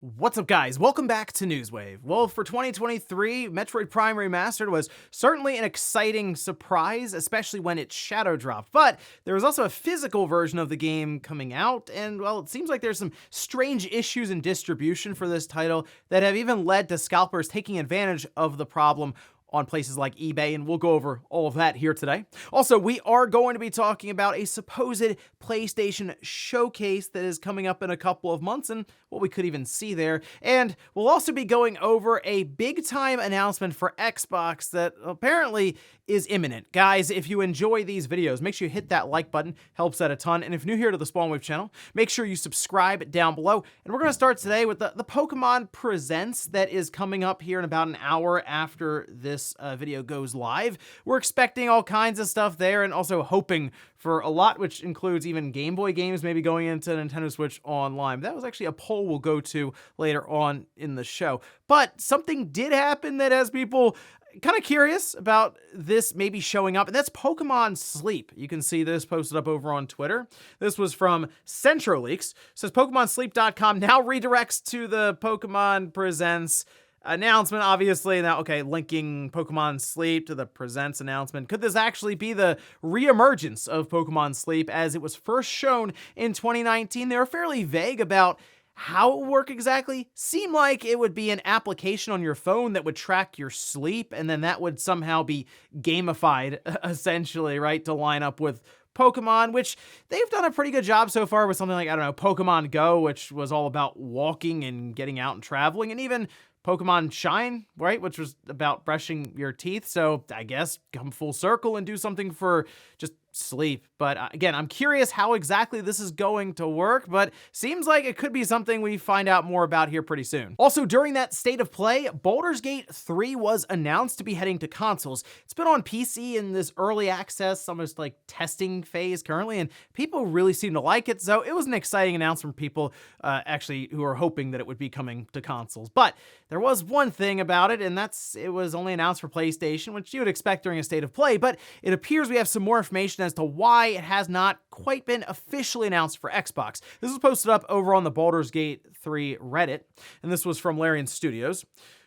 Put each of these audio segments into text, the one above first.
What's up, guys? Welcome back to Newswave. Well, for 2023, Metroid Prime Remastered was certainly an exciting surprise, especially when it shadow dropped. But there was also a physical version of the game coming out, and well, it seems like there's some strange issues in distribution for this title that have even led to scalpers taking advantage of the problem on places like eBay, and we'll go over all of that here today. Also, we are going to be talking about a supposed PlayStation showcase that is coming up in a couple of months and what we could even see there. And we'll also be going over a big-time announcement for Xbox that apparently is imminent. Guys, if you enjoy these videos, make sure you hit that like button, helps out a ton. And if you're new here to the SpawnWave channel, make sure you subscribe down below. And we're going to start today with the Pokemon Presents that is coming up here in about an hour after this video goes live. We're expecting all kinds of stuff there and also hoping for a lot, which includes even Game Boy games maybe going into Nintendo Switch Online. That was actually a poll we'll go to later on in the show. But something did happen that has people kind of curious about this maybe showing up, and that's Pokemon Sleep. You can see this posted up over on Twitter. This was from CentroLeaks. It says PokemonSleep.com now redirects to the Pokemon Presents announcement, obviously. Now, okay, linking Pokemon Sleep to the Presents announcement. Could this actually be the reemergence of Pokemon Sleep as it was first shown in 2019? They were fairly vague about how it would work exactly. Seemed like it would be an application on your phone that would track your sleep, and then that would somehow be gamified, essentially, right, to line up with Pokemon, which they've done a pretty good job so far with something like, I don't know, Pokemon Go, which was all about walking and getting out and traveling, and even Pokemon Shine, right, which was about brushing your teeth. So I guess come full circle and do something for just sleep. But again, I'm curious how exactly this is going to work, but seems like it could be something we find out more about here pretty soon. Also, during that state of play, Baldur's Gate 3 was announced to be heading to consoles. It's been on PC in this early access, almost like testing phase currently, and people really seem to like it. So it was an exciting announcement from people actually who are hoping that it would be coming to consoles. But there was one thing about it, and that's it was only announced for PlayStation, which you would expect during a state of play, but it appears we have some more information as to why it has not quite been officially announced for Xbox. This was posted up over on the Baldur's Gate 3 Reddit, and this was from Larian Studios,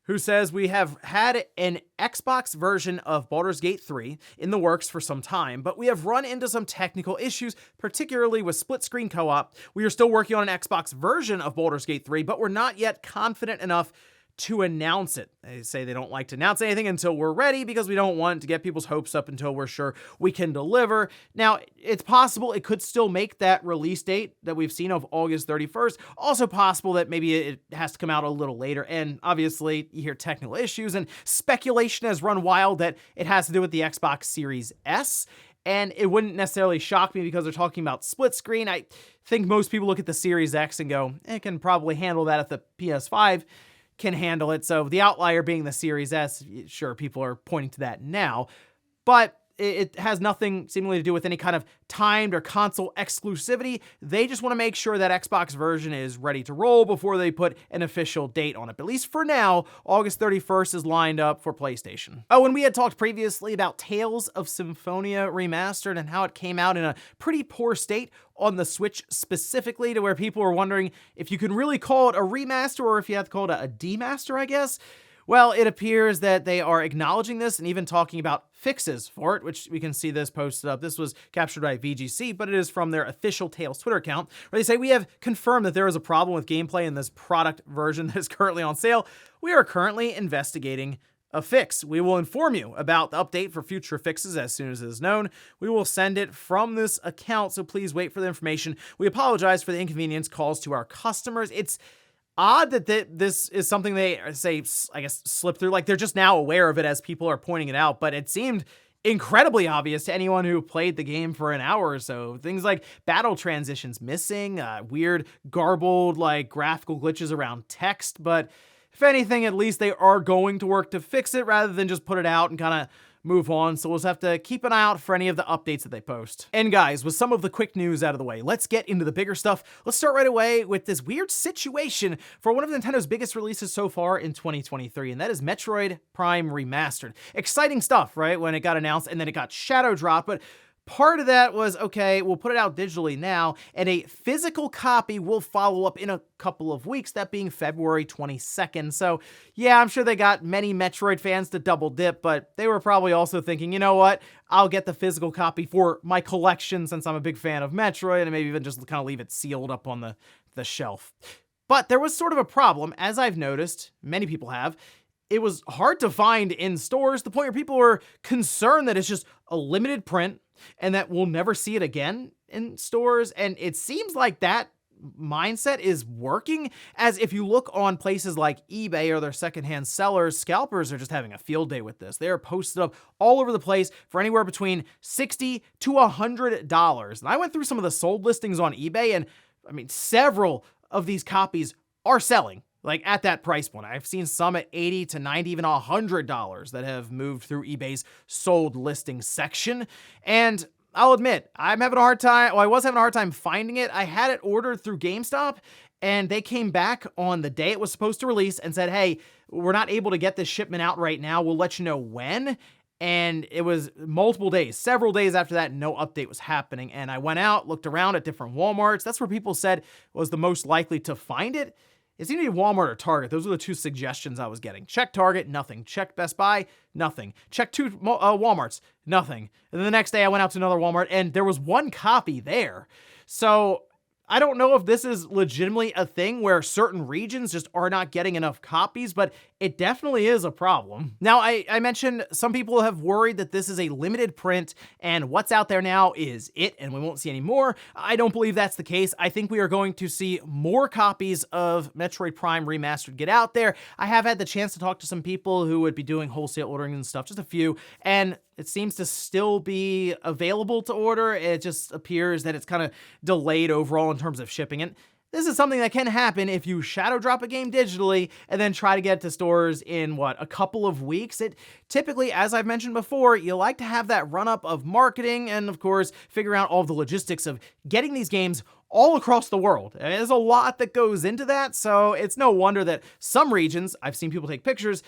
who says, we have had an Xbox version of Baldur's Gate 3 in the works for some time, but we have run into some technical issues, particularly with split-screen co-op. We are still working on an Xbox version of Baldur's Gate 3, but we're not yet confident enough to announce it. They say they don't like to announce anything until we're ready because we don't want to get people's hopes up until we're sure we can deliver. Now, it's possible it could still make that release date that we've seen of August 31st. Also possible that maybe it has to come out a little later. And obviously, you hear technical issues and speculation has run wild that it has to do with the Xbox Series S. And it wouldn't necessarily shock me because they're talking about split screen. I think most people look at the Series X and go, it can probably handle that if the PS5 can handle it. So the outlier being the Series S, sure, people are pointing to that now, but it has nothing seemingly to do with any kind of timed or console exclusivity. They just want to make sure that Xbox version is ready to roll before they put an official date on it. But at least for now, August 31st is lined up for PlayStation. Oh, and we had talked previously about Tales of Symphonia Remastered and how it came out in a pretty poor state on the Switch specifically, to where people were wondering if you can really call it a remaster or if you have to call it a demaster, I guess. Well, it appears that they are acknowledging this and even talking about fixes for it, which we can see this posted up. This was captured by VGC, but it is from their official Tales Twitter account, where they say, we have confirmed that there is a problem with gameplay in this product version that is currently on sale. We are currently investigating a fix. We will inform you about the update for future fixes as soon as it is known. We will send it from this account, so please wait for the information. We apologize for the inconvenience caused to our customers. It's odd that this is something they say, I guess, slip through. Like, they're just now aware of it as people are pointing it out, but it seemed incredibly obvious to anyone who played the game for an hour or so. Things like battle transitions missing, weird, garbled, like, graphical glitches around text, but if anything, at least they are going to work to fix it rather than just put it out and kind of move on, so we'll just have to keep an eye out for any of the updates that they post. And guys, with some of the quick news out of the way, let's get into the bigger stuff. Let's start right away with this weird situation for one of Nintendo's biggest releases so far in 2023, and that is Metroid Prime Remastered. Exciting stuff, right, when it got announced and then it got shadow dropped, but Part of that was, okay, we'll put it out digitally now, and a physical copy will follow up in a couple of weeks, that being February 22nd. So yeah, I'm sure they got many Metroid fans to double dip, but they were probably also thinking, you know what, I'll get the physical copy for my collection since I'm a big fan of Metroid, and maybe even just kind of leave it sealed up on the shelf. But there was sort of a problem, as I've noticed, many people have. It was hard to find in stores, to the point where people were concerned that it's just a limited print and that we'll never see it again in stores. And it seems like that mindset is working, as if you look on places like eBay or their secondhand sellers, scalpers are just having a field day with this. They are posted up all over the place for anywhere between $60 to $100. And I went through some of the sold listings on eBay, and I mean, several of these copies are selling like at that price point. I've seen some at $80 to $90, even $100 that have moved through eBay's sold listing section. And I'll admit, I'm having a hard time. Well, I was having a hard time finding it. I had it ordered through GameStop, and they came back on the day it was supposed to release and said, hey, we're not able to get this shipment out right now. We'll let you know when. And it was multiple days, several days after that, no update was happening. And I went out, looked around at different Walmarts. That's where people said was the most likely to find it. It seemed to be Walmart or Target. Those were the two suggestions I was getting. Check Target, nothing. Check Best Buy, nothing. Check two Walmarts, nothing. And then the next day I went out to another Walmart and there was one copy there. So I don't know if this is legitimately a thing where certain regions just are not getting enough copies, but it definitely is a problem. Now, I mentioned some people have worried that this is a limited print and what's out there now is it, and we won't see any more. I don't believe that's the case. I think we are going to see more copies of Metroid Prime Remastered get out there. I have had the chance to talk to some people who would be doing wholesale ordering and stuff, just a few, and it seems to still be available to order. It just appears that it's kind of delayed overall in terms of shipping it. This is something that can happen if you shadow drop a game digitally and then try to get it to stores in, a couple of weeks. It typically, as I've mentioned before, you like to have that run-up of marketing and, of course, figure out all the logistics of getting these games all across the world. And there's a lot that goes into that, so it's no wonder that some regions, I've seen people take pictures,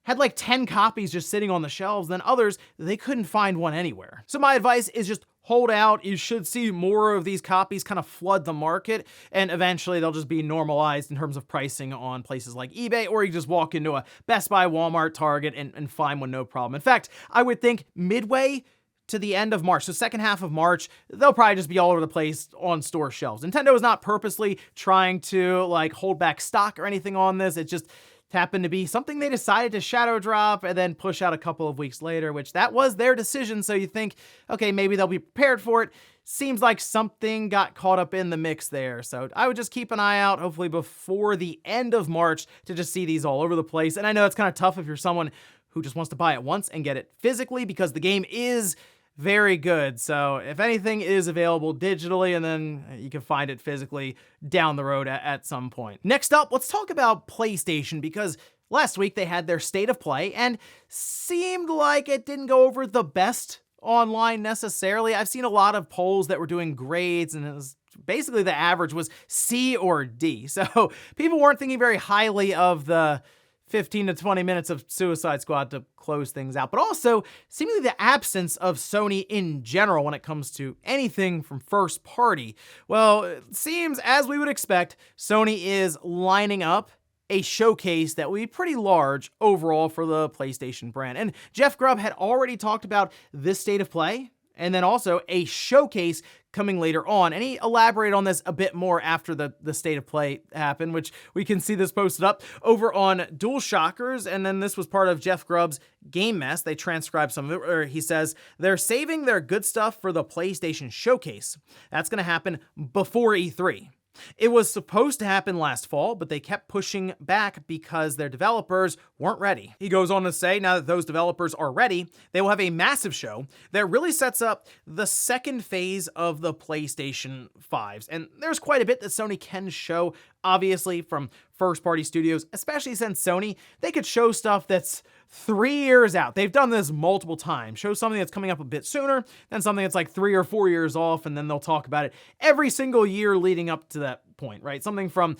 had like 10 copies just sitting on the shelves, then others, they couldn't find one anywhere. So my advice is just hold out. You should see more of these copies kind of flood the market, and eventually they'll just be normalized in terms of pricing on places like eBay, or you just walk into a Best Buy, Walmart, Target, and find one no problem. In fact, I would think midway to the end of March, so second half of March, they'll probably just be all over the place on store shelves. Nintendo is not purposely trying to hold back stock or anything on this. It just happened to be something they decided to shadow drop and then push out a couple of weeks later, which that was their decision. So you think, okay, maybe they'll be prepared for it. Seems like something got caught up in the mix there. So I would just keep an eye out, hopefully before the end of March, to just see these all over the place. And I know it's kind of tough if you're someone who just wants to buy it once and get it physically, because the game is very good. So if anything is available digitally, and then you can find it physically down the road at some point. Next up, let's talk about PlayStation, because last week they had their State of Play and seemed like it didn't go over the best online necessarily. I've seen a lot of polls that were doing grades, and it was basically the average was C or D. So people weren't thinking very highly of the 15 to 20 minutes of Suicide Squad to close things out, but also seemingly the absence of Sony in general when it comes to anything from first party. Well, it seems, as we would expect, Sony is lining up a showcase that will be pretty large overall for the PlayStation brand. And Jeff Grubb had already talked about this State of Play, and then also a showcase coming later on. And he elaborated on this a bit more after the State of Play happened, which we can see this posted up over on DualShockers. And then this was part of Jeff Grubb's Game Mess. They transcribed some of it, where he says they're saving their good stuff for the PlayStation Showcase. That's going to happen before E3. It was supposed to happen last fall, but they kept pushing back because their developers weren't ready. He goes on to say, now that those developers are ready, they will have a massive show that really sets up the second phase of the PlayStation 5s. And there's quite a bit that Sony can show, obviously, from first-party studios, especially since Sony, they could show stuff that's 3 years out. They've done this multiple times. Show something that's coming up a bit sooner, then something that's like 3 or 4 years off, and then they'll talk about it every single year leading up to that point, right? Something from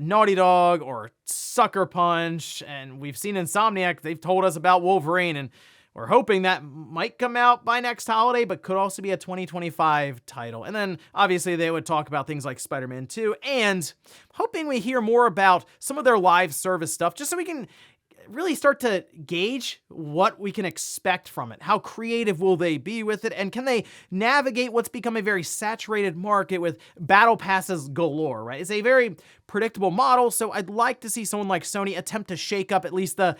Naughty Dog or Sucker Punch, and we've seen Insomniac. They've told us about Wolverine, and we're hoping that might come out by next holiday, but could also be a 2025 title. And then obviously they would talk about things like Spider-Man 2, and hoping we hear more about some of their live service stuff, just so we can really start to gauge what we can expect from it. How creative will they be with it? And can they navigate what's become a very saturated market with battle passes galore, right? It's a very predictable model, so I'd like to see someone like Sony attempt to shake up at least the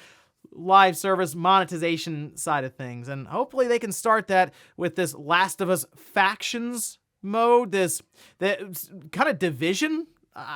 live service monetization side of things. And hopefully they can start that with this Last of Us Factions mode, this kind of Division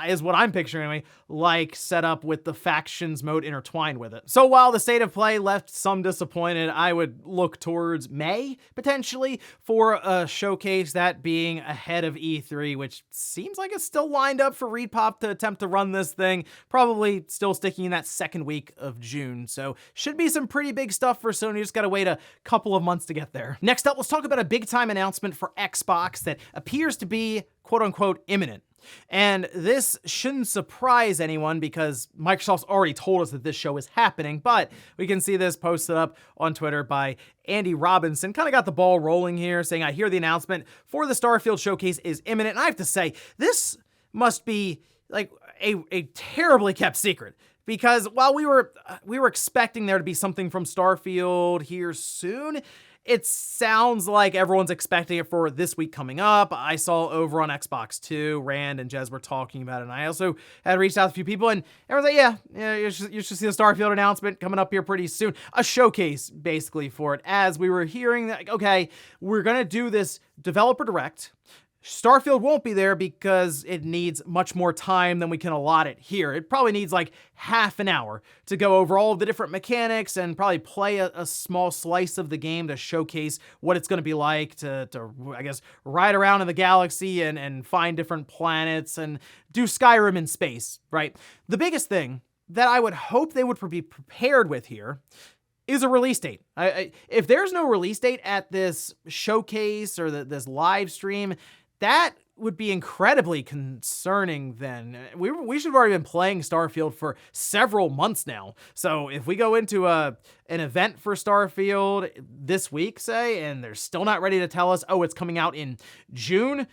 is what I'm picturing anyway, like set up with the factions mode intertwined with it. So while the state of play left some disappointed, I would look towards May, potentially, for a showcase, that being ahead of E3, which seems like it's still lined up for ReedPop to attempt to run this thing, probably still sticking in that second week of June. So should be some pretty big stuff for Sony, just gotta wait a couple of months to get there. Next up, let's talk about a big time announcement for Xbox that appears to be quote unquote imminent. And this shouldn't surprise anyone because Microsoft's already told us that this show is happening, but we can see this posted up on Twitter by Andy Robinson. Kind of got the ball rolling here, saying, I hear the announcement for the Starfield showcase is imminent. And I have to say, this must be like a terribly kept secret. Because while we were expecting there to be something from Starfield here soon, it sounds like everyone's expecting it for this week coming up. I saw over on Xbox 2, Rand and Jez were talking about it, and I also had reached out to a few people, and everyone's like, yeah, you should see the Starfield announcement coming up here pretty soon. A showcase, basically, for it, as we were hearing that, okay, we're going to do this developer direct. Starfield won't be there because it needs much more time than we can allot it here. It probably needs like half an hour to go over all of the different mechanics and probably play a small slice of the game to showcase what it's going to be like to, I guess, ride around in the galaxy and find different planets and do Skyrim in space, right? The biggest thing that I would hope they would be prepared with here is a release date. If there's no release date at this showcase or this live stream, that would be incredibly concerning then. We should have already been playing Starfield for several months now. So if we go into an event for Starfield this week, say, and they're still not ready to tell us, oh, it's coming out in June,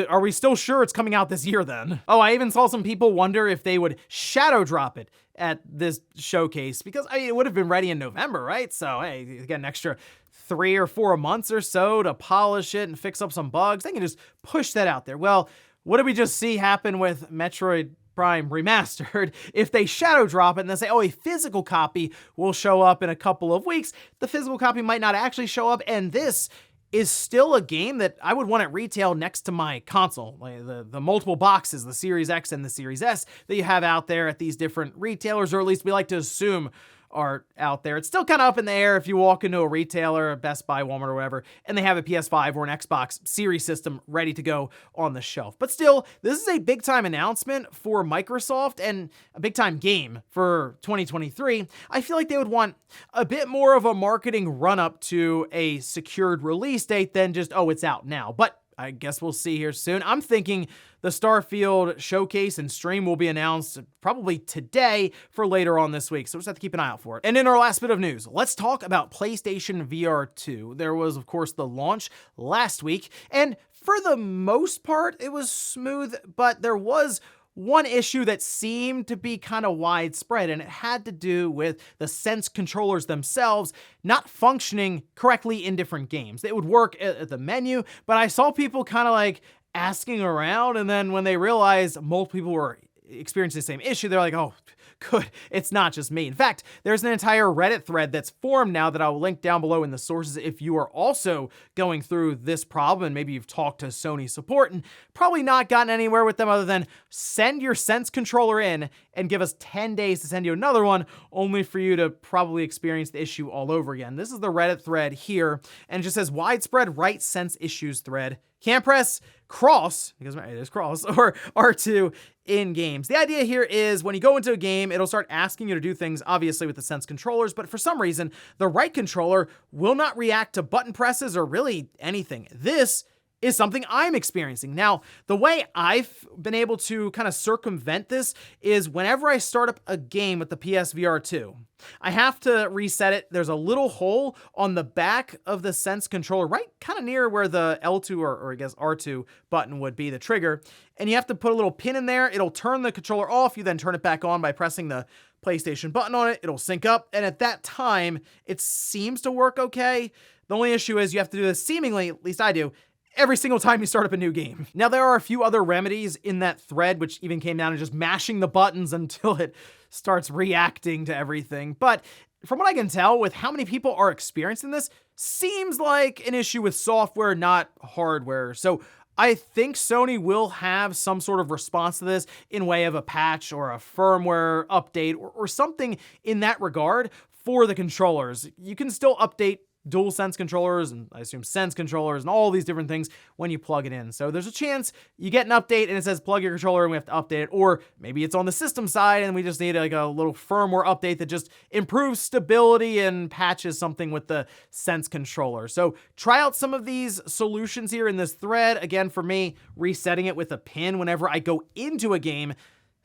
are we still sure it's coming out this year then? Oh, I even saw some people wonder if they would shadow drop it at this showcase, because it would have been ready in November, right? So hey, you get an extra 3 or 4 months or so to polish it and fix up some bugs. They can just push that out there. Well, what did we just see happen with Metroid Prime Remastered? If they shadow drop it and then say, oh, a physical copy will show up in a couple of weeks, the physical copy might not actually show up, and this is still a game that I would want at retail next to my console. Like the multiple boxes, the Series X and the Series S that you have out there at these different retailers, or at least we like to assume are out there. It's still kind of up in the air if you walk into a retailer, Best Buy, Walmart, or whatever, and they have a PS5 or an Xbox Series system ready to go on the shelf. But still, this is a big time announcement for Microsoft and a big time game for 2023. I feel like they would want a bit more of a marketing run up to a secured release date than just, oh, it's out now. But I guess we'll see here soon. I'm thinking the Starfield showcase and stream will be announced probably today for later on this week, so we'll just have to keep an eye out for it. And in our last bit of news, let's talk about PlayStation VR 2. There was, of course, the launch last week, and for the most part, it was smooth, but there was one issue that seemed to be kind of widespread, and it had to do with the Sense controllers themselves not functioning correctly in different games. It would work at the menu, but I saw people kind of like asking around, and then when they realized multiple people were experiencing the same issue, they're like, oh, good, it's not just me. In fact, there's an entire Reddit thread that's formed now that I'll link down below in the sources if you are also going through this problem and maybe you've talked to Sony support and probably not gotten anywhere with them other than send your Sense controller in and give us 10 days to send you another one, only for you to probably experience the issue all over again. This is the Reddit thread here, and it just says widespread right Sense issues thread. Can't press cross, because it is cross, or R2 in games. The idea here is when you go into a game, it'll start asking you to do things, obviously with the Sense controllers, but for some reason, the right controller will not react to button presses or really anything. This is something I'm experiencing. Now, the way I've been able to kind of circumvent this is whenever I start up a game with the PSVR 2, I have to reset it. There's a little hole on the back of the Sense controller, right kind of near where the L2 or I guess R2 button would be, the trigger. And you have to put a little pin in there. It'll turn the controller off. You then turn it back on by pressing the PlayStation button on it. It'll sync up. And at that time, it seems to work okay. The only issue is you have to do this seemingly, at least I do, every single time you start up a new game. Now, there are a few other remedies in that thread, which even came down to just mashing the buttons until it starts reacting to everything. But from what I can tell, with how many people are experiencing this, seems like an issue with software, not hardware. So I think Sony will have some sort of response to this in way of a patch or a firmware update or something in that regard for the controllers. You can still update DualSense controllers and I assume Sense controllers and all these different things when you plug it in. So there's a chance you get an update and it says plug your controller and we have to update it, or maybe it's on the system side and we just need like a little firmware update that just improves stability and patches something with the Sense controller. So try out some of these solutions here in this thread. Again, for me, resetting it with a pin whenever I go into a game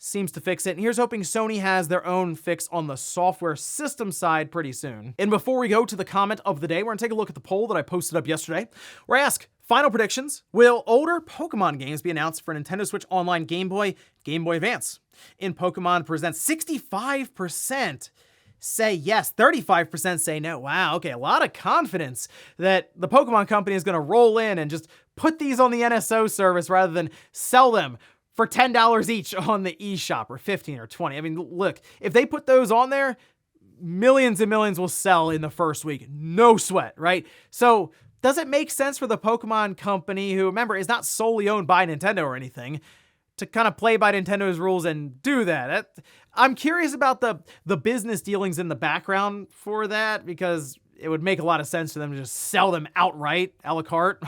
seems to fix it. And here's hoping Sony has their own fix on the software system side pretty soon. And before we go to the comment of the day, we're gonna take a look at the poll that I posted up yesterday, where I ask, final predictions, will older Pokemon games be announced for Nintendo Switch Online, Game Boy Advance? In Pokemon Presents, 65% say yes, 35% say no. Wow, okay, a lot of confidence that the Pokemon company is gonna roll in and just put these on the NSO service rather than sell them for $10 each on the eShop, or 15 or 20. I mean, look, if they put those on there, millions and millions will sell in the first week. No sweat, right? So does it make sense for the Pokemon company, who, remember, is not solely owned by Nintendo or anything, to kind of play by Nintendo's rules and do that? I'm curious about the business dealings in the background for that, because it would make a lot of sense for them to just sell them outright, a la carte,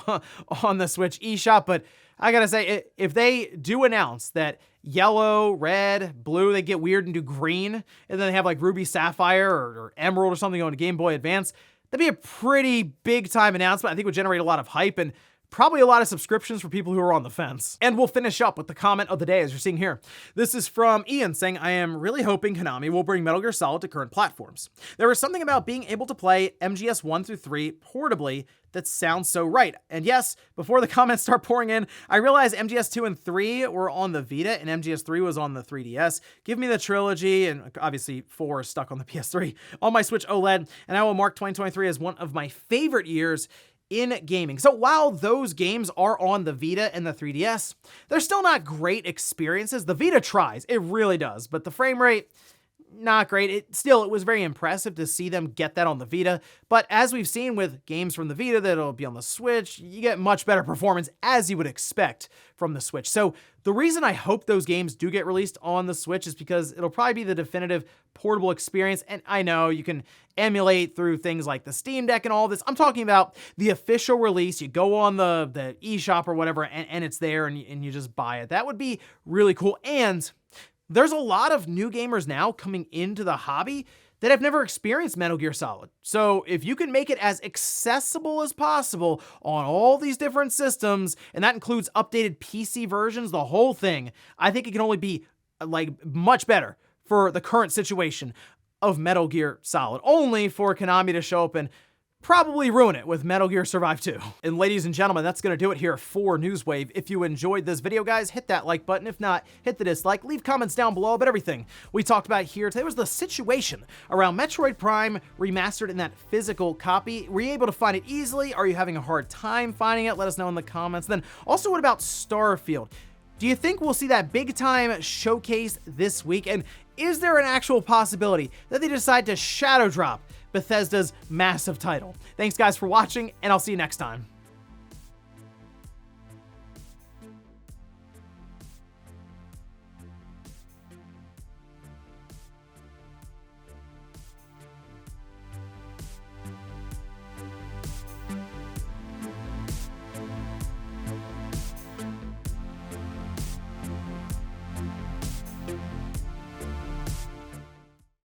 on the Switch eShop. But I gotta say, if they do announce that yellow, red, blue, they get weird and do green, and then they have like Ruby, Sapphire, or Emerald or something on Game Boy Advance, that'd be a pretty big time announcement. I think it would generate a lot of hype and probably a lot of subscriptions for people who are on the fence. And we'll finish up with the comment of the day, as you're seeing here. This is from Ian saying, I am really hoping Konami will bring Metal Gear Solid to current platforms. There is something about being able to play MGS 1 through 3 portably that sounds so right. And yes, before the comments start pouring in, I realize MGS 2 and 3 were on the Vita and MGS 3 was on the 3DS. Give me the trilogy, and obviously 4 is stuck on the PS3, on my Switch OLED, and I will mark 2023 as one of my favorite years in gaming. So while those games are on the Vita and the 3DS, they're still not great experiences. The Vita tries, it really does, but the frame rate, not great. It was very impressive to see them get that on the Vita, but as we've seen with games from the Vita that'll be on the Switch, you get much better performance, as you would expect from the Switch. So the reason I hope those games do get released on the Switch is because it'll probably be the definitive portable experience, and I know you can emulate through things like the Steam Deck and all this. I'm talking about the official release. You go on the eShop or whatever, and it's there, and you just buy it. That would be really cool. And there's a lot of new gamers now coming into the hobby that have never experienced Metal Gear Solid. So if you can make it as accessible as possible on all these different systems, and that includes updated PC versions, the whole thing, I think it can only be like much better for the current situation of Metal Gear Solid, only for Konami to show up and probably ruin it with Metal Gear Survive 2. And ladies and gentlemen, that's gonna do it here for Newswave. If you enjoyed this video, guys, hit that like button. If not, hit the dislike. Leave comments down below about everything we talked about here today. Was the situation around Metroid Prime Remastered in that physical copy. Were you able to find it easily? Are you having a hard time finding it? Let us know in the comments. Then also, what about Starfield? Do you think we'll see that big time showcase this week? And is there an actual possibility that they decide to shadow drop Bethesda's massive title? Thanks guys for watching, and I'll see you next time.